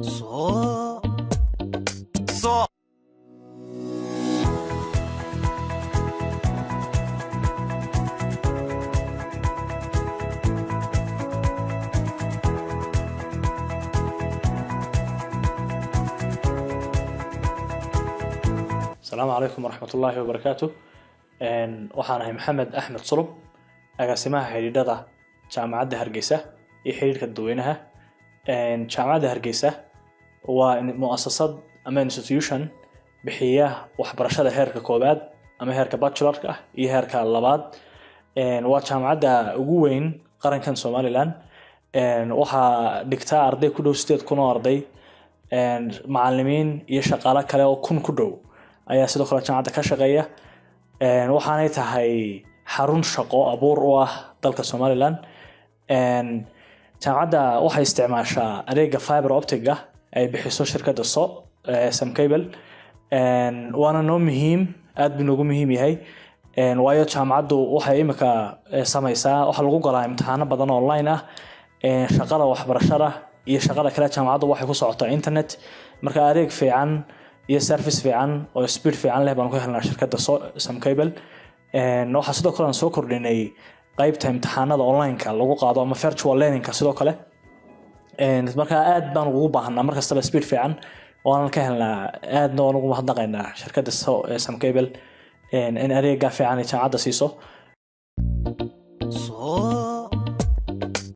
So so السلام عليكم ورحمة الله وبركاته. waxaan ahay Maxamed Axmed Sulub, agaasimaha xiriirada jaamacadda Hargeysa iyo xiriirka dadweynaha. jaamacadda Hargeysa waa mu'asasad ama institution bixiya waxbarashada heerka koobaad ama heerka bachelorka ah iyo heerka labaad. waa jaamacadda ugu weyn qarankan Somaliland. waxaa dhigtaa arday ku dhow 8,000 oo arday, macallimiin iyo shaqaale kale oo 1,000 ku dhow ayaa sidoo kale jaamacadda ka shaqeeya. waxaanay tahay xarun shaqo abuur u ah dalka Somaliland. jaamacadda waxay isticmaashaa adeega fiber optic ah ay bixiso shirkadda Sam Cable. waana noo muhiim, aad buu noogu muhiim yahay. waayo jaamacaddu waxay imika samaysaa waxa lagu galaa imtixaano badan online ah. shaqada waxbarashada iyo shaqada kale jaamacaddu waxay ku socotaa internet. marka adeeg fiican iyo service fiican oo speed fiican leh baan ku helnaa shirkadda Sam Cable. waxaa sidoo kale aan soo kordhinay qaybta imtixaanada online-ka lagu qaado ama virtual learning-ka sidoo kale. marka aad baan ugu baahnaa markastaba speed fiican oo aan ka helnaa. aadna waan ugu mahadnaqaynaa shirkadda Sam Cable in adeega fiican ay jaamacadda siiso.